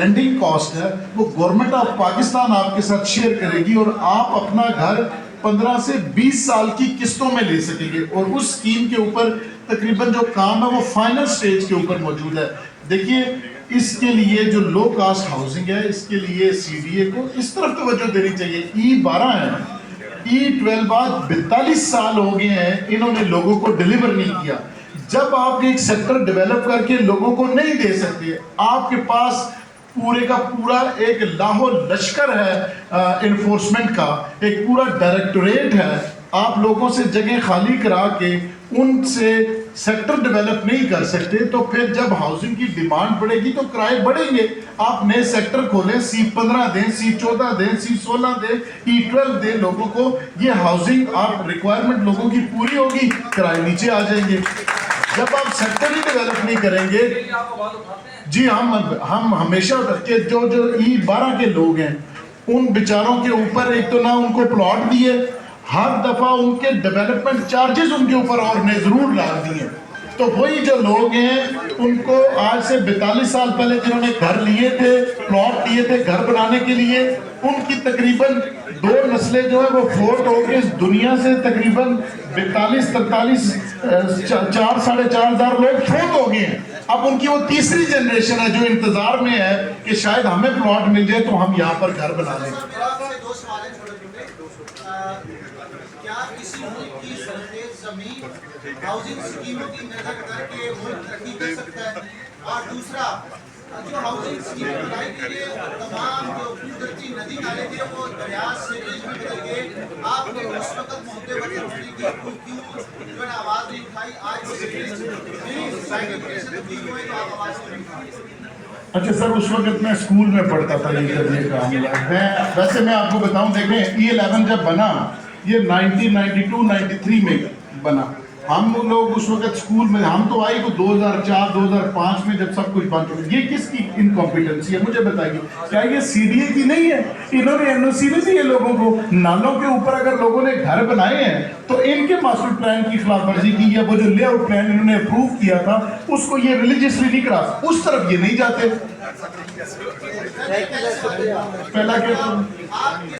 Landing cost है वो government of Pakistan आपके साथ शेयर करेगी और आप अपना घर 15 से 20 साल की किस्तों में ले सकेंगे। और उस स्कीम के ऊपर तकरीबन जो काम है वो फाइनल स्टेज के ऊपर मौजूद है। देखिए, इसके लिए जो लो कास्ट हाउसिंग है, इसके लिए CDA को इस तरफ तवज्जो देनी चाहिए। E12 है, E12 बाद 42 साल हो गए हैं, इन्होंने लोगों को डिलीवर नहीं किया। जब आप एक सेक्टर डेवलप करके लोगों को नहीं दे सकते, आपके पास पूरे का पूरा एक लाहो लश्कर है इन्फोर्समेंट का, एक पूरा डायरेक्टोरेट है, आप लोगों से जगह खाली करा के उनसे सेक्टर डेवलप नहीं कर सकते, तो फिर जब हाउसिंग की डिमांड बढ़ेगी तो किराए बढ़ेंगे। आप नए सेक्टर खोलें, C15 दें, C14 दें, C16 दें, E12 दें लोगों को, ये हाउसिंग आप रिक्वायरमेंट लोगों की पूरी होगी, किराए नीचे आ जाएंगे। जब आप सेक्टर ही डेवलप नहीं करेंगे, जी हम हमेशा के जो E12 के लोग हैं उन बेचारों के ऊपर एक तो ना उनको प्लॉट दिए, हर दफा उनके डेवलपमेंट चार्जेस उनके ऊपर और ने जरूर डाल दिए। तो वही जो लोग हैं उनको आज से 42 साल पहले जिन्होंने घर लिए थे, प्लॉट लिए थे घर बनाने के लिए, उनकी तकरीबन 2 नस्लें जो है वो फोर्ट हो गए इस दुनिया से। तकरीबन 42-43 4,500 लोग फोर्ट हो गए हैं। अब उनकी वो तीसरी जनरेशन है जो इंतजार में है कि शायद हमें प्लॉट मिल जाए तो हम यहाँ पर घर बना लें। क्या किसी मुल्क की सरफेस जमीन हाउसिंग स्कीमों की नजर करके मुल्क तरक्की कर सकता है? और दूसरा, जो हाउसिंग स्कीम बनाई गई है, तमाम जो कुदरती नदी नाले थे वो दरिया सीवरेज में बदल गए। आप उस वक्त मुद्दे पर रोशनी की क्यों जो है आवाज नहीं उठाई? आज वो सीवरेज की सैनिटेशन की हुई तो आप आवाज नहीं उठाई। अच्छा सर, उस वक्त मैं स्कूल में पढ़ता था, ये करने का वैसे मैं आपको बताऊं, देखें E11 जब बना ये 1992-93 में बना। हम लोग उस वक्त स्कूल में, हम तो आए तो 2004-2005 में जब सब कुछ बन चुका। ये किसकी इनकॉम्पिटेंसी है मुझे बताइए? क्या ये CDA की नहीं है? इन्होंने NOC नहीं दी है लोगों को। नालों के ऊपर अगर लोगों ने घर बनाए हैं तो इनके मास्टर प्लान की खिलाफवर्जी की, या वो जो लेआउट प्लान इन्होंने अप्रूव किया था उसको ये रिलीजियसली नहीं करा, उस तरफ ये नहीं जाते। पहला क्या